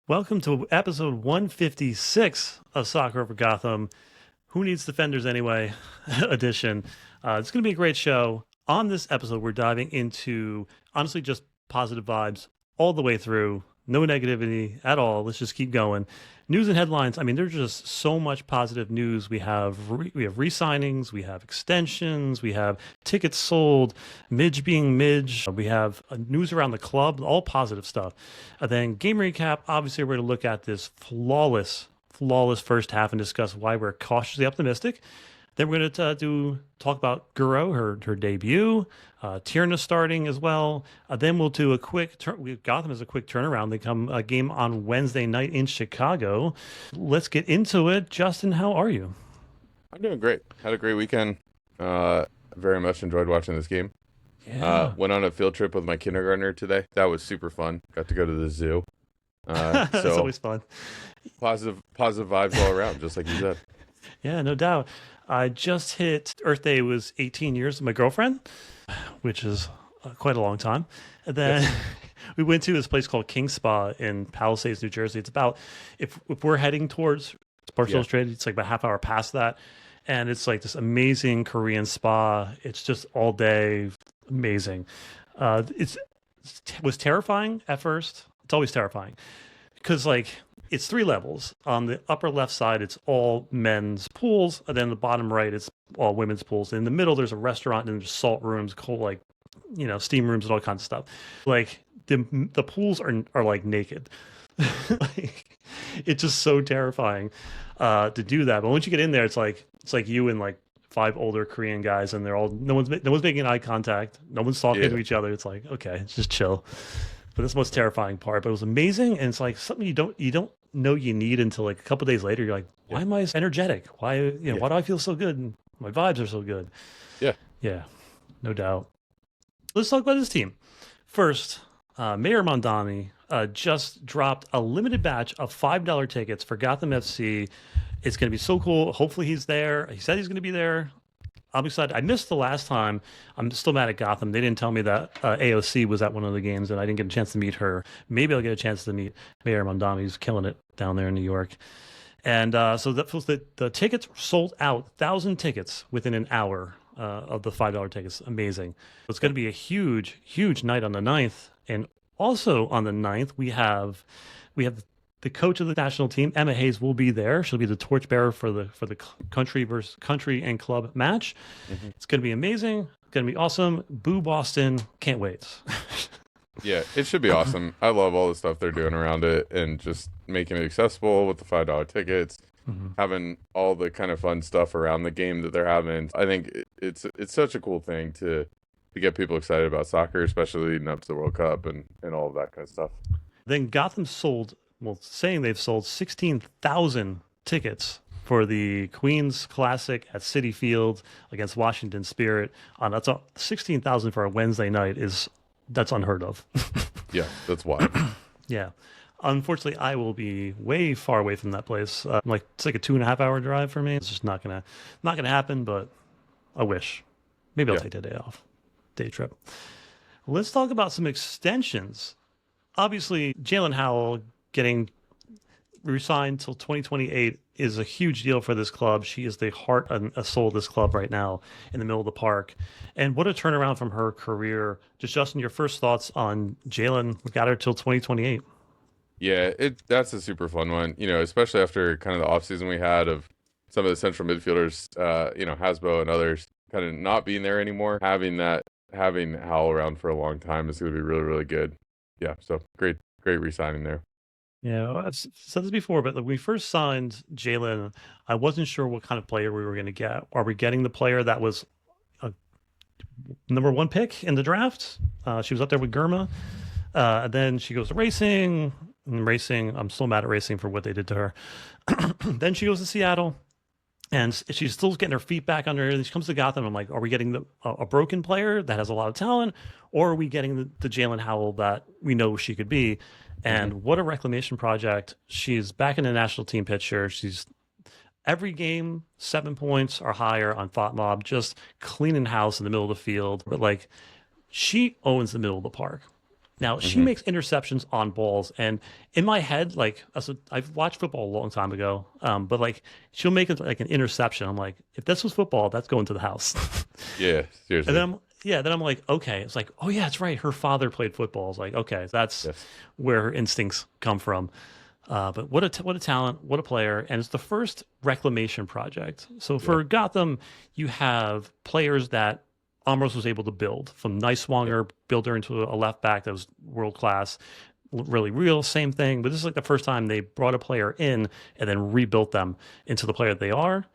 Welcome to episode 156 of Soccer Over Gotham. Who Needs Defenders Anyway? edition. It's going to be a great show. On this episode, we're diving into honestly just positive vibes all the way through. No negativity at all. Let's just keep going. News and headlines. I mean, there's just so much positive news. We have re-signings, we have extensions, we have tickets sold, Midge being Midge. We have news around the club, all positive stuff. And then game recap. Obviously, we're going to look at this flawless first half and discuss why we're cautiously optimistic. Then we're going to talk about Guro, her debut. Tierna starting as well. Then we'll do a quick Gotham is a quick turnaround. They come a game on Wednesday night in Chicago. Let's get into it. Justin, how are you? I'm doing great. Had a great weekend. Very much enjoyed watching this game. Yeah. Went on a field trip with my kindergartner today. That was super fun. Got to go to the zoo. It's So always fun. positive vibes all around, just like you said. Yeah, no doubt. I just hit Earth Day was 18 years with my girlfriend, which is quite a long time. And then Yes. we went to this place called King Spa in Palisades, New Jersey. It's about if we're heading towards Sports Yeah. Illustrated, it's like about a half hour past that. And it's like this amazing Korean spa. It's just all day amazing. It was terrifying at first. It's always terrifying because like it's three levels. On the upper left side, it's all men's pools, and then the bottom right, it's all women's pools. In the middle, there's a restaurant and there's salt rooms, cold like steam rooms and all kinds of stuff. Like the pools are like naked. Like, it's just so terrifying to do that. But once you get in there, it's like you and like five older Korean guys, and they're all no one's making eye contact, no one's talking Yeah. to each other. It's like okay, it's just chill. But that's the most terrifying part. But it was amazing, and it's like something you don't know you need until like a couple days later. You're like, why Yeah. am I so energetic? Why Yeah. why do I feel so good? And my vibes are so good. Yeah. Yeah, no doubt. Let's talk about this team first. Mayor Mondani just dropped a limited batch of $5 tickets for Gotham FC. It's going to be so cool. Hopefully he's there. He said he's going to be there. I'm excited. I missed the last time. I'm still mad at Gotham. They didn't tell me that AOC was at one of the games, and I didn't get a chance to meet her. Maybe I'll get a chance to meet Mayor Mondani. He's killing it down there in New York. And so that was the tickets sold out, 1,000 tickets within an hour of the $5 tickets. Amazing. It's going to be a huge, huge night on the 9th. And also on the 9th, we have the coach of the national team, Emma Hayes, will be there. She'll be the torchbearer for the country versus country and club match. Mhm. It's going to be amazing. It's going to be awesome. Boo Boston. Can't wait. Yeah, it should be awesome. I love all the stuff they're doing around it and just making it accessible with the $5 tickets, Mhm. having all the kind of fun stuff around the game that they're having. I think it's such a cool thing to get people excited about soccer, especially leading up to the World Cup and all of that kind of stuff. Then Gotham saying they've sold 16,000 tickets for the Queens Classic at Citi Field against Washington Spirit. That's 16,000 for a Wednesday night that's unheard of. Yeah, that's wild. Yeah. Unfortunately, I will be way far away from that place. It's like a 2.5 hour drive for me. It's just not gonna happen. But I wish. Maybe I'll Yeah. take the day off, day trip. Let's talk about some extensions. Obviously, Jaelin Howell getting re-signed till 2028 is a huge deal for this club. She is the heart and a soul of this club right now in the middle of the park. And what a turnaround from her career. Just Justin, your first thoughts on Jaelin. We got her till 2028. Yeah, that's a super fun one, especially after kind of the offseason we had of some of the central midfielders, Hasbo and others kind of not being there anymore. Having Howell around for a long time is going to be really, really good. Yeah, so great re-signing there. Yeah, I've said this before, but when we first signed Jaelin, I wasn't sure what kind of player we were going to get. Are we getting the player that was a number one pick in the draft? She was up there with Germa. And then she goes to racing. And racing, I'm still mad at racing for what they did to her. Then she goes to Seattle, and she's still getting her feet back under her. And she comes to Gotham. I'm like, are we getting a broken player that has a lot of talent, or are we getting the Jaelin Howell that we know she could be? And what a reclamation project. She's back in the national team picture. She's every game, 7 points or higher on FOTMOB, just cleaning house in the middle of the field. But like, she owns the middle of the park. Now she Hmm. makes interceptions on balls, and in my head, like I've watched football a long time ago, but like she'll make it like an interception. I'm like, if this was football, that's going to the house. Yeah, And seriously. then I'm like, okay, it's like, oh yeah, it's right. Her father played football. It's like, okay, that's Yes. where her instincts come from. But what a talent, what a player, and it's the first reclamation project. So Yeah. for Gotham, you have players that Ambrose was able to build from Yep. Niswanger, build her into a left back that was world class, really real, same thing. But this is like the first time they brought a player in and then rebuilt them into the player that they are.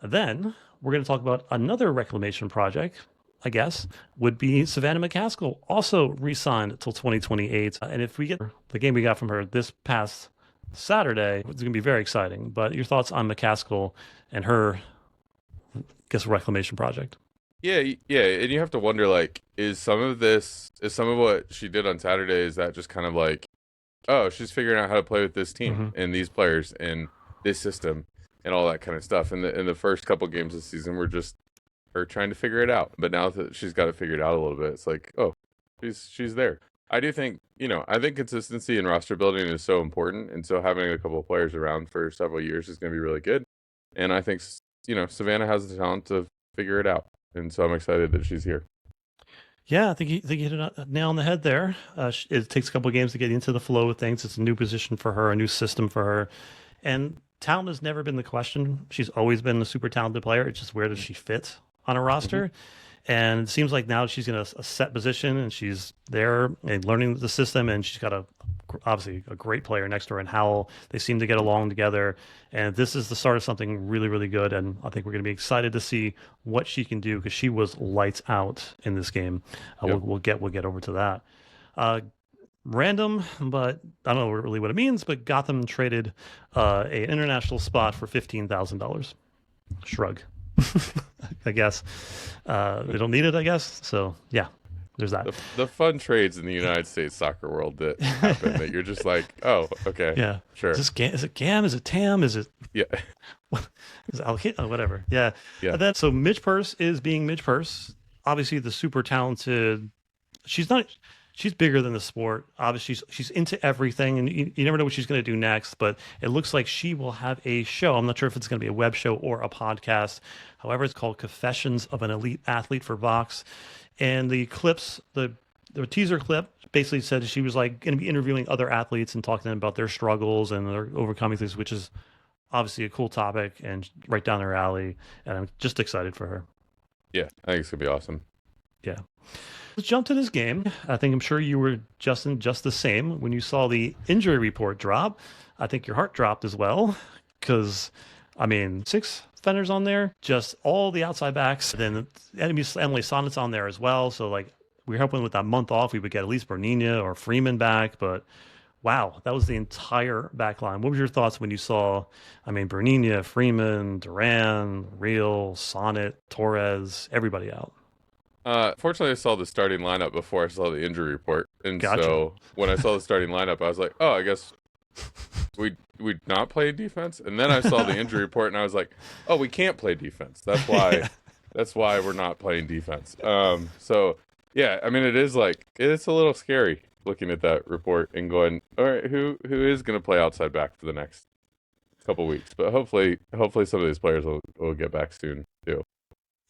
Then we're going to talk about another reclamation project, I guess, would be Savannah McCaskill, also re signed till 2028. And if we get the game we got from her this past Saturday, it's going to be very exciting. But your thoughts on McCaskill and her, I guess, reclamation project? Yeah, yeah, and you have to wonder like, is some of what she did on Saturday, is that just kind of like, oh, she's figuring out how to play with this team Hmm. and these players and this system and all that kind of stuff. And the first couple games this season were just her trying to figure it out. But now that she's got it figured out a little bit, it's like, oh, she's there. I do think, I think consistency in roster building is so important, and so having a couple of players around for several years is going to be really good. And I think Savannah has the talent to figure it out, and so I'm excited that she's here. Yeah, think you hit a nail on the head there. It takes a couple of games to get into the flow of things. It's a new position for her, a new system for her, and talent has never been the question. She's always been a super talented player. It's just where does she fit on a Mm-hmm. roster? And it seems like now she's in a set position and she's there and learning the system. And she's got obviously a great player next to her in Howell. They seem to get along together. And this is the start of something really, really good. And I think we're going to be excited to see what she can do because she was lights out in this game. Yep. We'll get over to that. Uh, Random, but I don't know really what it means. But Gotham traded an international spot for $15,000. Shrug. I guess they don't need it. I guess so. Yeah, there's that. The fun trades in the United States soccer world that happen, that you're just like, oh, okay, Yeah. Is sure, this Is it Gam? Is it Tam? Is it yeah, is it whatever? Yeah. yeah, And then so Midge Purse is being Midge Purse. Obviously, the super talented. She's not. She's bigger than the sport. Obviously, she's into everything, and you never know what she's going to do next. But it looks like she will have a show. I'm not sure if it's going to be a web show or a podcast. However, it's called Confessions of an Elite Athlete for Vox. And the clips, the teaser clip basically said she was like going to be interviewing other athletes and talking to them about their struggles and their overcoming things, which is obviously a cool topic and right down their alley. And I'm just excited for her. yeah. I think it's gonna be awesome. Yeah. Let's jump to this game. I think I'm sure you were, Justin, just the same when you saw the injury report drop. I think your heart dropped as well because, I mean, six defenders on there, just all the outside backs. Then Emily Sonnet's on there as well. So, like, we were hoping with that month off, we would get at least Bernina or Freeman back. But wow, that was the entire back line. What was your thoughts when you saw, I mean, Bernina, Freeman, Duran, Real, Sonnet, Torres, everybody out? Fortunately, I saw the starting lineup before I saw the injury report, and Gotcha. so when I saw the starting lineup, I was like, oh, I guess we not play defense. And then I saw the injury report, and I was like, oh, we can't play defense. Yeah. That's why we're not playing defense. So yeah, I mean, it's a little scary looking at that report and going, all right, who is going to play outside back for the next couple weeks? But hopefully some of these players will get back soon too.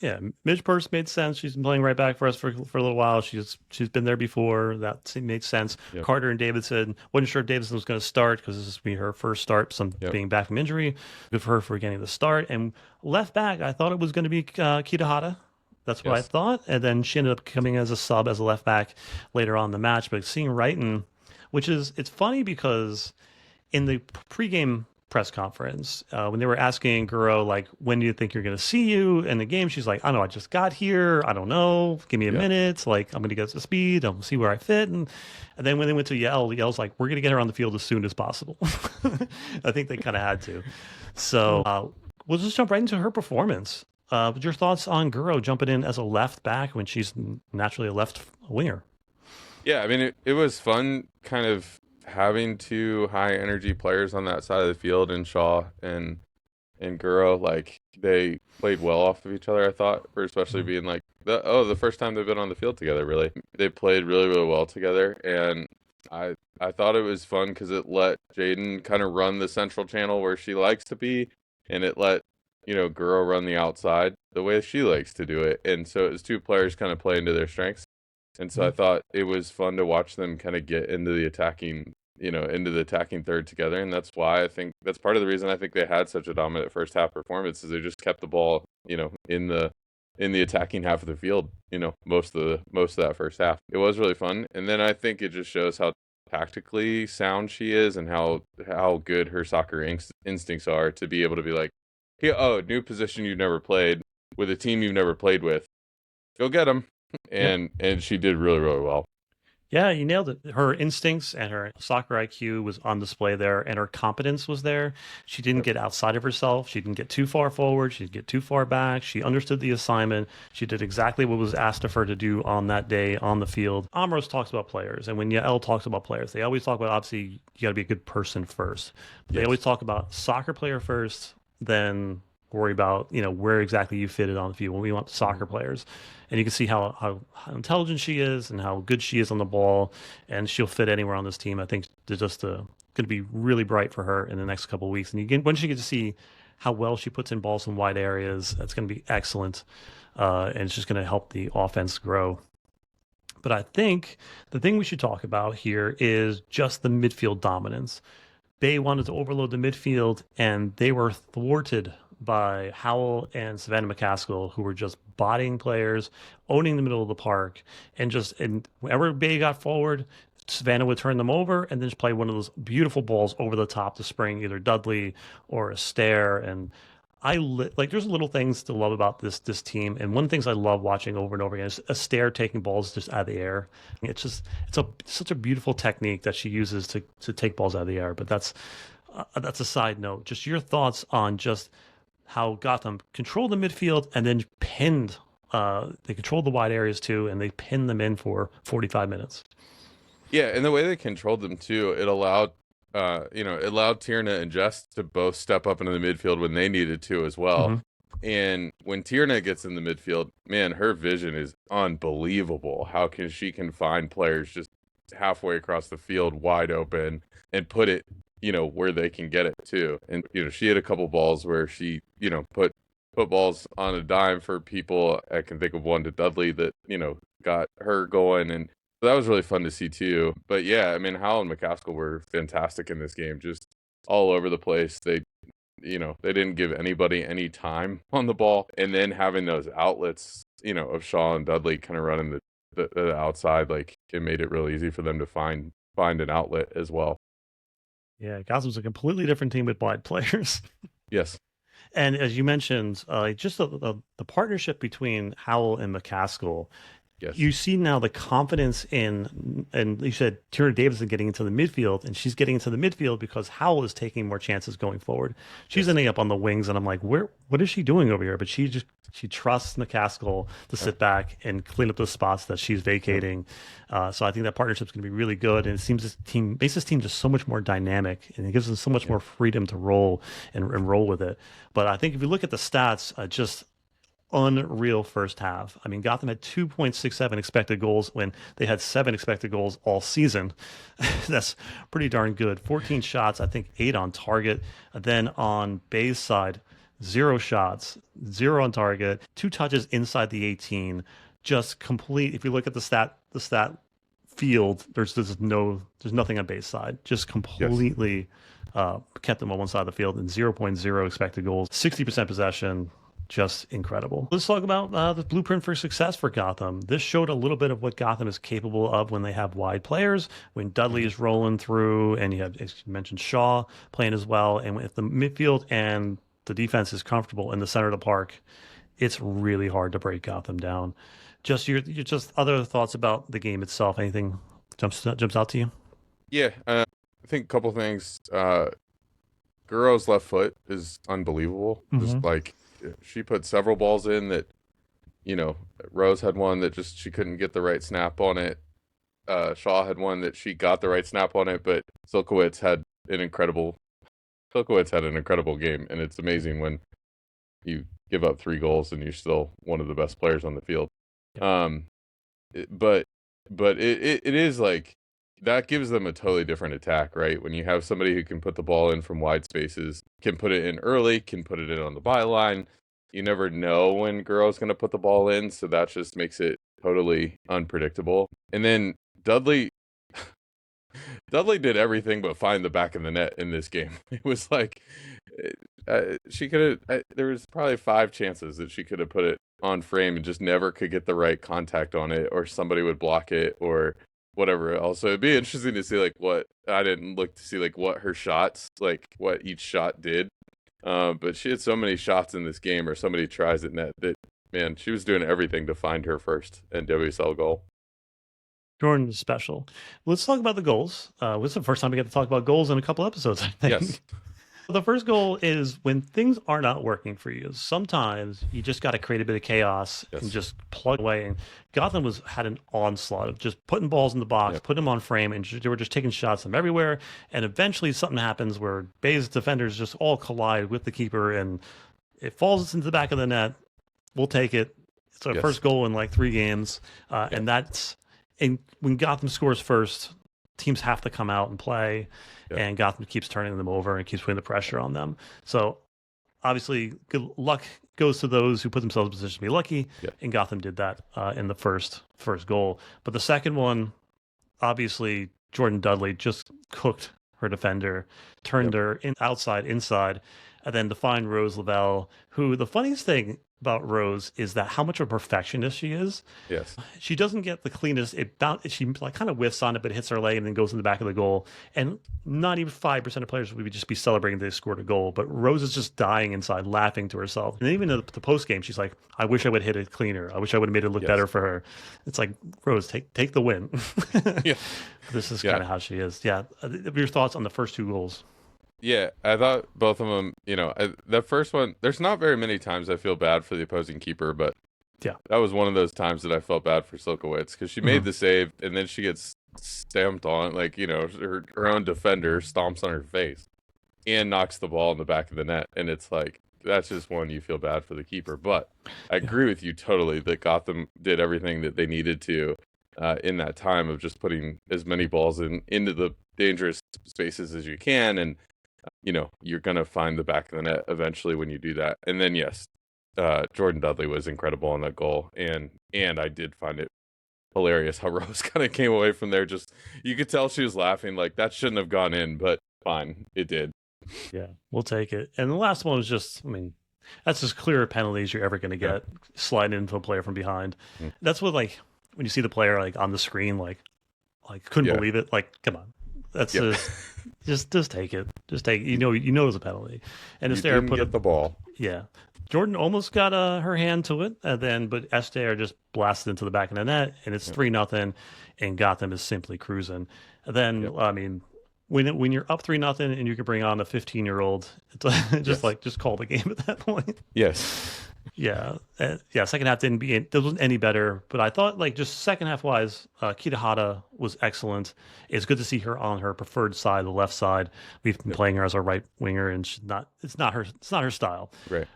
Yeah, Midge Purse made sense. She's been playing right back for us for a little while. She's been there before. Made sense. Yep. Carter and Davidson. Wasn't sure if Davidson was going to start because this is be her first start. Some Yep. being back from injury. Good for her for getting the start. And left back, I thought it was going to be Kitahara. That's what I Yes. thought. And then she ended up coming as a sub as a left back later on in the match. But seeing Wrighton, it's funny because in the pregame press conference, when they were asking Guro, like, when do you think you're going to see you in the game? She's like, I don't know, I just got here. I don't know. Give me a Yep. minute. Like, I'm going to get to speed. I'll see where I fit. And then when they went to Yell's like, we're going to get her on the field as soon as possible. I think they kind of had to. So we'll just jump right into her performance. Your thoughts on Guro jumping in as a left back when she's naturally a left winger? Yeah, I mean, it was fun kind of having two high energy players on that side of the field, and Shaw and Guro, like they played well off of each other, I thought, for especially Mhm. being like the first time they've been on the field together, really. They played really, really well together, and I thought it was fun because it let Jaelin kind of run the central channel where she likes to be, and it let, Guro run the outside the way she likes to do it. And so it was two players kind of playing to their strengths. And so I Mhm. thought it was fun to watch them kind of get into the attacking third together. And that's why I think that's part of the reason I think they had such a dominant first half performance is they just kept the ball, in the attacking half of the field, most of that first half. It was really fun. And then I think it just shows how tactically sound she is and how good her soccer instincts are to be able to be like, "Hey, oh, new position you've never played with a team you've never played with. Go get them." Yep. And she did really, really well. Yeah, you nailed it. Her instincts and her soccer IQ was on display there, and her competence was there. She didn't Yep. get outside of herself. She didn't get too far forward. She didn't get too far back. She understood the assignment. She did exactly what was asked of her to do on that day on the field. Amros talks about players, and when Yael talks about players, they always talk about obviously you got to be a good person first. But they always Yes. talk about soccer player first, then worry about where exactly you fit it on the field. When we want Mhm. soccer players, and you can see how intelligent she is and how good she is on the ball, and she'll fit anywhere on this team. I think they're just going to be really bright for her in the next couple of weeks. And once you get to see how well she puts in balls in wide areas, that's going to be excellent, and it's just going to help the offense grow. But I think the thing we should talk about here is just the midfield dominance. They wanted to overload the midfield, and they were thwarted by Howell and Savannah McCaskill, who were just bodying players, owning the middle of the park, and whenever Bay got forward, Savannah would turn them over and then just play one of those beautiful balls over the top to spring either Dudley or a Stair. And like there's little things to love about this team, and one of the things I love watching over and over again is a Stair taking balls just out of the air. It's such a beautiful technique that she uses to take balls out of the air. But that's a side note. Just your thoughts on just how Gotham controlled the midfield and then pinned. They controlled the wide areas too, and they pinned them in for 45 minutes. Yeah, and the way they controlled them too, it allowed Tierna and Jess to both step up into the midfield when they needed to as well. Hmm. And when Tierna gets in the midfield, man, her vision is unbelievable. How can she can find players just halfway across the field wide open and put it, where they can get it too. And she had a couple balls where she, put balls on a dime for people. I can think of one to Dudley that, got her going, and so that was really fun to see too. But yeah, I mean, Howell and McCaskill were fantastic in this game, just all over the place. They didn't give anybody any time on the ball, and then having those outlets, of Shaw and Dudley kind of running the outside, like it made it really easy for them to find an outlet as well. Yeah, Gotham's a completely different team with wide players. Yes. And as you mentioned, just the partnership between Howell and McCaskill, Yes. you see now the confidence in, and you said Tierna Davidson getting into the midfield, and she's getting into the midfield because Howell is taking more chances going forward. She's Yes. ending up on the wings, and I'm like, what is she doing over here? But she trusts McCaskill to Yep. sit back and clean up those spots that she's Yep. vacating. So I think that partnership's going to be really good, and it seems this team makes this team just so much more dynamic, and it gives them so much Yeah. more freedom to roll and roll with it. But I think if you look at the stats, just unreal first half. I mean, Gotham had 2.67 expected goals when they had 7 expected goals all season. That's pretty darn good. 14 shots, I think 8 on target. Then on Bay's side, 0 shots, 0 on target, 2 touches inside the 18. Just complete. If you look at the stat field, there's nothing on Bay's side. Just Yes. completely kept them on one side of the field and zero point 0.0 expected goals, 60% possession, just incredible. Let's talk about the blueprint for success for Gotham. This showed a little bit of what Gotham is capable of when they have wide players, when Dudley Hmm. is rolling through, and you have, as you mentioned, Shaw playing as well. And if the midfield and the defense is comfortable in the center of the park, it's really hard to break Gotham down. Just your just other thoughts about the game itself. Anything jumps out to you? Yeah. I think a couple things. Guro's left foot is unbelievable. Hmm. Just like she put several balls in that, you know, Rose had one that just she couldn't get the right snap on it. Shaw had one that she got the right snap on it, but Silkowitz had an incredible Pilkowitz had an incredible game, and it's amazing when you give up 3 goals and you're still one of the best players on the field. Yep. Um, but it is like that gives them a totally different attack, right? When you have somebody who can put the ball in from wide spaces, can put it in early, can put it in on the byline. You never know when Guro's going to put the ball in, so that just makes it totally unpredictable. And then Dudley Dudley did everything but find the back of the net in this game. It was like she could have. There was probably 5 chances that she could have put it on frame and just never could get the right contact on it, or somebody would block it, or whatever else. So it'd be interesting to see like what I didn't look to see like what her shots, like what each shot did. But she had so many shots in this game, or so many tries at net that man, she was doing everything to find her first NWSL goal. Jordan is special. Let's talk about the goals. This is the first time we get to talk about goals in a couple episodes, I think. Yes. The first goal is when things are not working for you. Sometimes you just got to create a bit of chaos and just plug away. And Gotham had an onslaught of just putting balls in the box, putting them on frame, and they were just taking shots from everywhere. And eventually something happens where Bay's defenders just all collide with the keeper, and it falls into the back of the net. We'll take it. It's our first goal in like 3 games, and that's. And when Gotham scores first, teams have to come out and play, and Gotham keeps turning them over and keeps putting the pressure on them. So obviously, good luck goes to those who put themselves in a position to be lucky, and Gotham did that in the first goal. But the second one, obviously, Jordan Dudley just cooked her defender, turned her outside, inside, and then to find Rose Lavelle, who the funniest thing about Rose is that how much of a perfectionist she is. Yes. She doesn't get the cleanest. She like kind of whiffs on it, but it hits her leg and then goes in the back of the goal. And not even 5% of players would just be celebrating they scored a goal. But Rose is just dying inside, laughing to herself. And even the post game, she's like, "I wish I would hit it cleaner. I wish I would have made it look better for her." It's like, Rose, take the win. This is kind of how she is. Yeah. Your thoughts on the first 2 goals? Yeah, I thought both of them, the first one, there's not very many times I feel bad for the opposing keeper, but that was one of those times that I felt bad for Silkowitz because she made the save and then she gets stamped on, like, her own defender stomps on her face and knocks the ball in the back of the net. And it's like, that's just one you feel bad for the keeper. But I agree with you totally that Gotham did everything that they needed to in that time of just putting as many balls into the dangerous spaces as you can. And you're going to find the back of the net eventually when you do that. And then, yes, Jordan Dudley was incredible on that goal. And I did find it hilarious how Rose kind of came away from there. Just, you could tell she was laughing, like, that shouldn't have gone in, but fine, it did. Yeah, we'll take it. And the last one was just, that's as clear a penalty as you're ever going to get, sliding into a player from behind. That's what, like, when you see the player, like, on the screen, like couldn't believe it. Like, come on. That's just take it. Just take it. You know it was a penalty. And Esther put the ball. Yeah. Jordan almost got her hand to it, but Esther just blasted into the back of the net, and it's 3-0, and Gotham is simply cruising. And then, when you're up 3-0 and you can bring on a 15-year-old, just call the game at that point. Yes. Yeah. Second half there wasn't any better, but I thought, like, just second half wise, Kitahara was excellent. It's good to see her on her preferred side, the left side. We've been playing her as our right winger, and it's not her style. Right.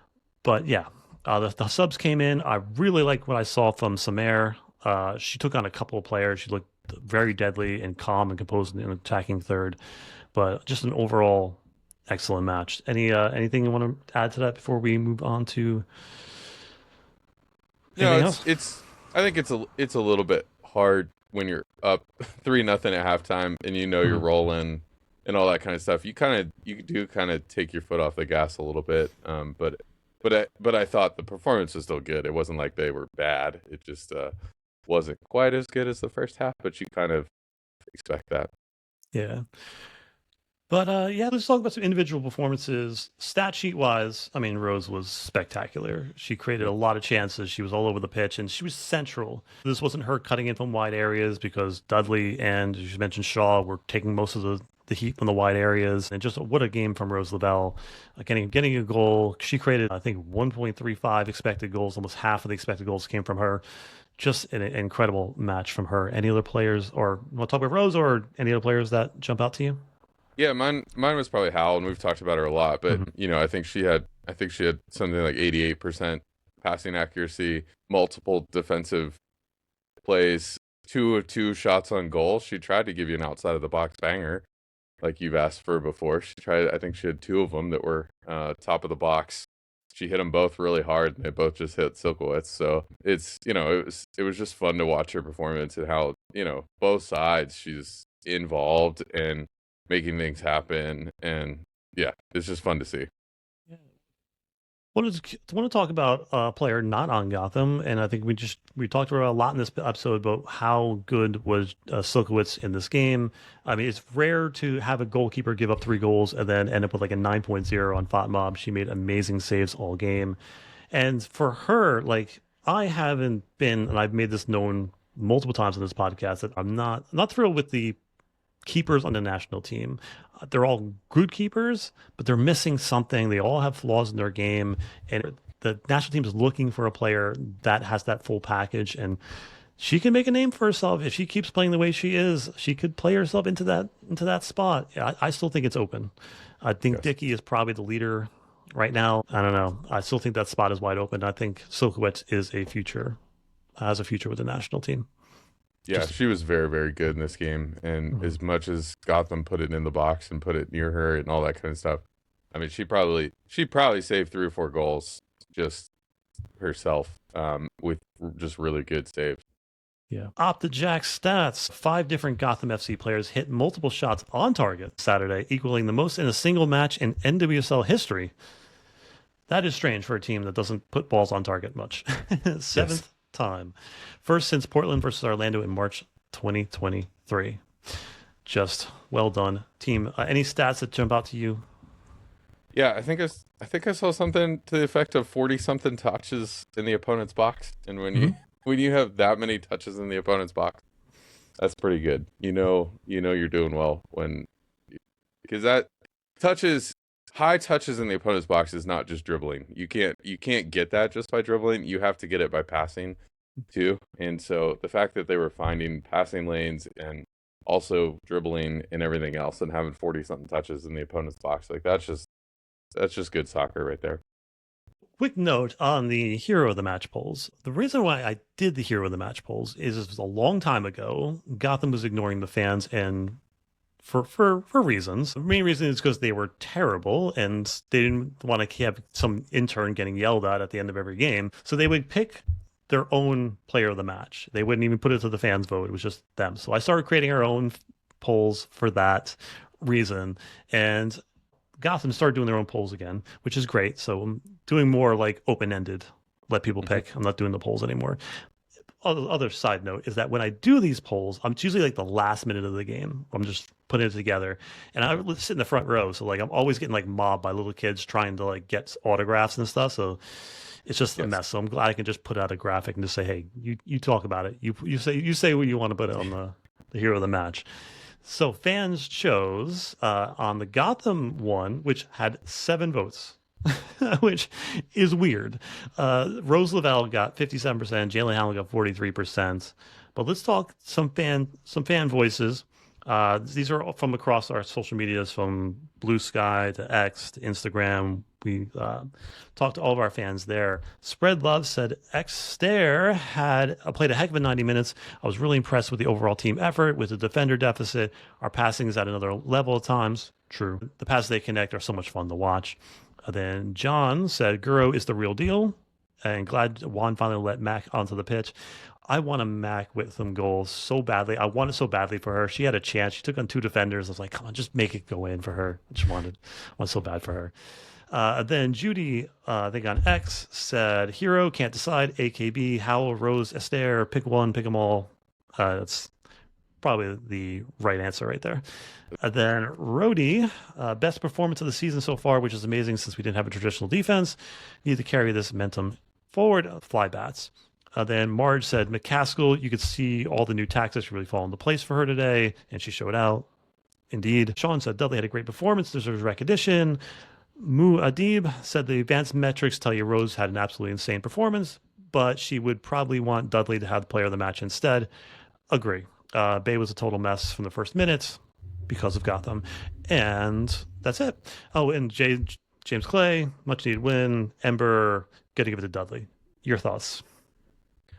But the subs came in. I really like what I saw from Samer. She took on a couple of players. She looked very deadly and calm and composed in attacking third, but just an overall excellent match. Anything you want to add to that before we move on to? No, I think it's a little bit hard when you're up 3-0 at halftime and you're rolling and all that kind of stuff. You do kind of take your foot off the gas a little bit. But I thought the performance was still good. It wasn't like they were bad. It just wasn't quite as good as the first half, but you kind of expect that. Yeah. But let's talk about some individual performances. Stat sheet wise, Rose was spectacular. She created a lot of chances. She was all over the pitch, and she was central. This wasn't her cutting in from wide areas because Dudley and, as you mentioned, Shaw were taking most of the heat from the wide areas. And just what a game from Rose Lavelle. Getting a goal. She created, I think, 1.35 expected goals. Almost half of the expected goals came from her. Just an incredible match from her. Any other players, or want to talk about Rose or any other players that jump out to you? Yeah, mine was probably Howell, and we've talked about her a lot. But Mhm. I think she had something like 88% passing accuracy, multiple defensive plays, 2 of 2 shots on goal. She tried to give you an outside of the box banger, like you've asked for before. She tried. I think she had 2 of them that were top of the box. She hit them both really hard, and they both just hit Silkowitz. So it was just fun to watch her performance and how both sides she's involved and making things happen, and yeah, it's just fun to see. Want to talk about a player not on Gotham, and I think we talked about a lot in this episode about how good was Silkowitz in this game. I mean, it's rare to have a goalkeeper give up 3 goals and then end up with like a 9.0 on FOTMOB. She made amazing saves all game, and for her, like I haven't been, and I've made this known multiple times on this podcast that I'm not thrilled with the keepers on the national team. They're all good keepers, but they're missing something. They all have flaws in their game, and the national team is looking for a player that has that full package. And she can make a name for herself if she keeps playing the way she is. She could play herself into that spot. I still think it's open. I think Yes. Dickey is probably the leader right now. I don't know. I still think that spot is wide open. I think Silkowitz is a future has a future with the national team. Yeah, Just she was very, very good in this game. And mhm. as much as Gotham put it in the box and put it near her and all that kind of stuff, I mean, she probably saved 3 or 4 goals just herself, with just really good saves. Yeah. OptaJack stats. 5 different Gotham FC players hit multiple shots on target Saturday, equaling the most in a single match in NWSL history. That is strange for a team that doesn't put balls on target much. Yes. Seventh time. First since Portland versus Orlando in March 2023. Just well done, team. Any stats that jump out to you? Yeah, I think I saw something to the effect of 40 something touches in the opponent's box. And when you Mhm. when you have that many touches in the opponent's box, that's pretty good. You're doing well when because that touches high touches in the opponent's box is not just dribbling. You can't get that just by dribbling. You have to get it by passing too. And so the fact that they were finding passing lanes and also dribbling and everything else and having 40 something touches in the opponent's box, like that's just good soccer right there. Quick note on the hero of the match polls. The reason why I did the hero of the match polls is it was a long time ago. Gotham was ignoring the fans, and for reasons. The main reason is because they were terrible and they didn't want to have some intern getting yelled at the end of every game. So they would pick their own player of the match. They wouldn't even put it to the fans vote. It was just them. So I started creating our own polls for that reason. And Gotham started doing their own polls again, which is great. So I'm doing more like open ended, let people Mhm. pick. I'm not doing the polls anymore. Other side note is that when I do these polls, I'm usually like the last minute of the game. I'm just putting it together, and I sit in the front row, so like I'm always getting like mobbed by little kids trying to like get autographs and stuff. So it's just a Yes. mess. So I'm glad I can just put out a graphic and just say, hey, you talk about it. You say what you want to put on the hero of the match. So fans chose on the Gotham one, which had 7 votes, which is weird. Rose Lavelle got 57%, Jaelin Howell got 43%. But let's talk some fan voices. These are all from across our social medias, from Blue Sky to X to Instagram. We talked to all of our fans there. Spread Love said X Stare had played a heck of a 90 minutes. I was really impressed with the overall team effort, with the defender deficit. Our passing is at another level at times. True. The passes they connect are so much fun to watch. Then John said Guro is the real deal, and glad Juan finally let Mac onto the pitch. I want a Mac with some goals so badly. I want it so badly for her. She had a chance. She took on 2 defenders. I was like, come on, just make it go in for her. I just want so bad for her. Then Judy, I think on X, said Hero, can't decide. AKB, Howell, Rose, Esther, pick one, pick them all. That's probably the right answer right there. Then Rhodey, best performance of the season so far, which is amazing since we didn't have a traditional defense. Need to carry this momentum forward. Fly bats. Then Marge said McCaskill, you could see all the new tactics really fall into place for her today, and she showed out. Indeed. Sean said Dudley had a great performance, deserves recognition. Mu Adib said the advanced metrics tell you Rose had an absolutely insane performance, but she would probably want Dudley to have the player of the match instead. Agree. Bay was a total mess from the first minutes. because of Gotham. And that's it. Oh, and James Clay, much needed win. Ember, gonna give it to Dudley. Your thoughts?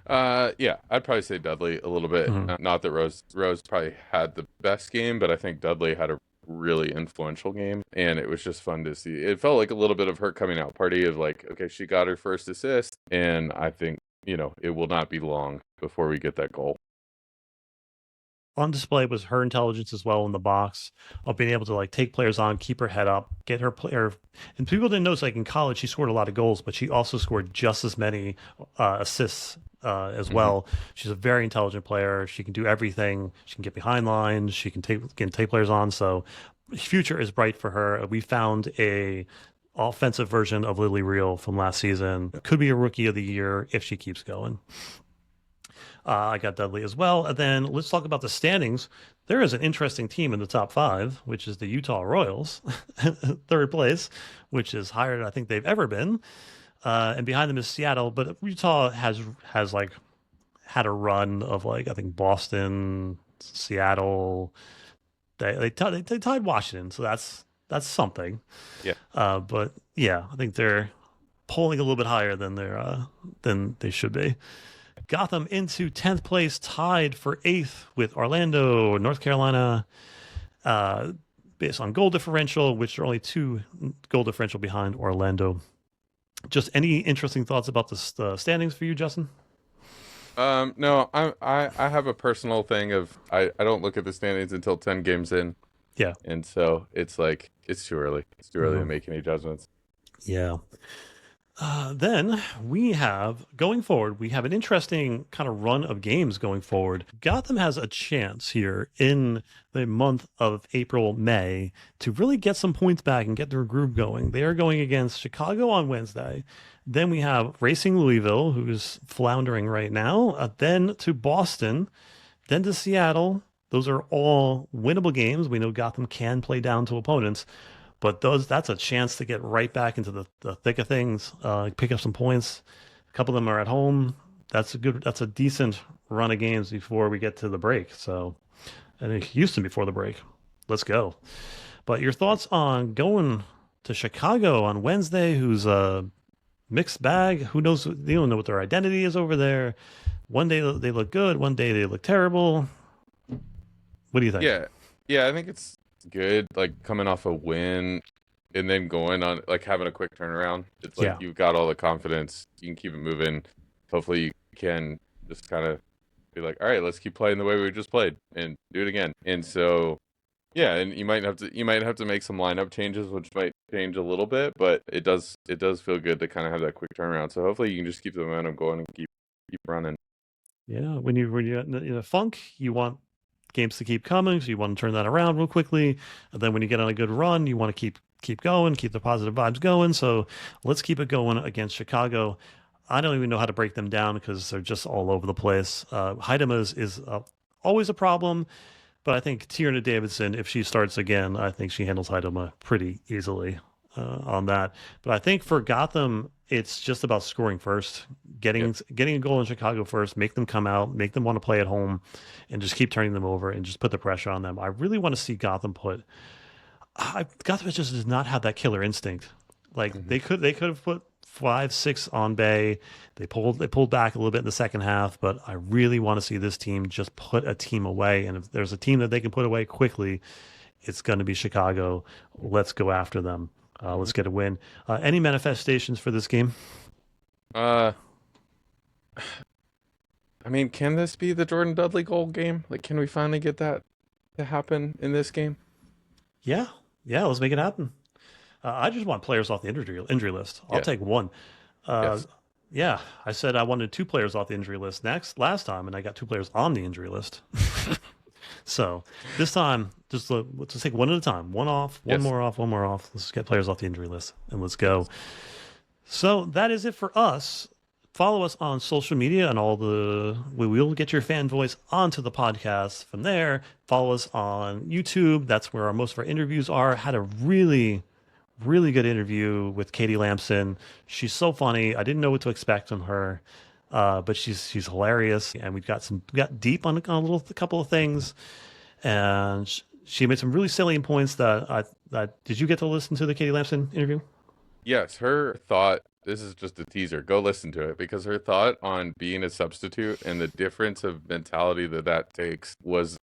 Yeah, I'd probably say Dudley a little bit. Mhm. Not that Rose probably had the best game, but I think Dudley had a really influential game, and it was just fun to see. It felt like a little bit of her coming out party of like, okay, she got her first assist, and I think it will not be long before we get that goal. On display was her intelligence as well in the box of being able to like take players on, keep her head up, get her player. And people didn't notice like in college she scored a lot of goals, but she also scored just as many assists as Hmm. well. She's a very intelligent player. She can do everything. She can get behind lines. She can take players on. So future is bright for her. We found a offensive version of Lily Reel from last season. Could be a rookie of the year if she keeps going. I got Dudley as well. And then let's talk about the standings. There is an interesting team in the top five, which is the Utah Royals, third place, which is higher than I think they've ever been. And behind them is Seattle, but Utah has like had a run of like I think Boston, Seattle. They tied Washington, so that's something. Yeah. But yeah, I think they're polling a little bit higher than they should be. Gotham into 10th place, tied for 8th with Orlando, North Carolina, uh, based on goal differential, which are only 2 goal differential behind Orlando. Just any interesting thoughts about the standings for you, Justin? No, I have a personal thing of I don't look at the standings until 10 games in, Yeah. and so it's like it's too early. It's too early to Mhm. make any judgments. Yeah. Then we have going forward, we have an interesting kind of run of games going forward. Gotham has a chance here in the month of April, May to really get some points back and get their groove going. They are going against Chicago on Wednesday. Then we have Racing Louisville, who's floundering right now. Then to Boston, then to Seattle. Those are all winnable games. We know Gotham can play down to opponents. But that's a chance to get right back into the thick of things, pick up some points. A couple of them are at home. That's a decent run of games before we get to the break. So, and Houston before the break. Let's go. But your thoughts on going to Chicago on Wednesday, who's a mixed bag? Who knows? They don't know what their identity is over there. One day they look good, one day they look terrible. What do you think? Yeah, yeah, I think it's good. Like coming off a win and then going on like having a quick turnaround. It's like Yeah. you've got all the confidence. You can keep it moving. Hopefully, you can just kind of be like, all right, let's keep playing the way we just played and do it again. And so, yeah, and you might have to make some lineup changes, which might change a little bit, but it does feel good to kind of have that quick turnaround. So hopefully, you can just keep the momentum going and keep running. Yeah, when you're in a funk, you want games to keep coming, so you want to turn that around real quickly. And then when you get on a good run, you want to keep going, keep the positive vibes going. So let's keep it going against Chicago. I don't even know how to break them down because they're just all over the place. Heidema is always a problem, but I think Tierna Davidson, if she starts again, I think she handles Heidema pretty easily on that. But I think for Gotham, it's just about scoring first, Yep. getting a goal in Chicago first, make them come out, make them want to play at home, and just keep turning them over and just put the pressure on them. I really want to see Gotham Gotham just does not have that killer instinct. Like Hmm. they could have put 5-6 on Bay. They pulled back a little bit in the second half, but I really want to see this team just put a team away. And if there's a team that they can put away quickly, it's going to be Chicago. Let's go after them. Hmm. Let's get a win. Any manifestations for this game? Uh, I mean, can this be the Jordan Dudley goal game? Like, can we finally get that to happen in this game? Yeah, yeah. Let's make it happen. I just want players off the injury list. I'll Yeah. take one. Uh, Yes. yeah, I said I wanted 2 players off the injury list last time, and I got 2 players on the injury list. So this time, let's just take one at a time. One off, one Yes. more off, one more off. Let's get players off the injury list, and let's go. So that is it for us. Follow us on social media and we will get your fan voice onto the podcast from there. Follow us on YouTube. That's where most of our interviews are. Had a really, really good interview with Katie Lamson. She's so funny. I didn't know what to expect from her. But she's hilarious, and we got deep on a couple of things, and She made some really salient points that did you get to listen to the Katie Lamson interview? Yes, her thought, this is just a teaser. Go listen to it because her thought on being a substitute and the difference of mentality that takes was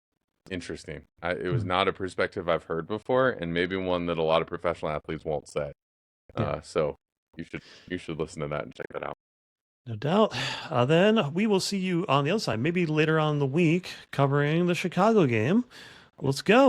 interesting. It was Mhm. not a perspective I've heard before, and maybe one that a lot of professional athletes won't say. Yeah. So you should listen to that and check that out. No doubt. Then we will see you on the other side, maybe later on in the week, covering the Chicago game. Let's go.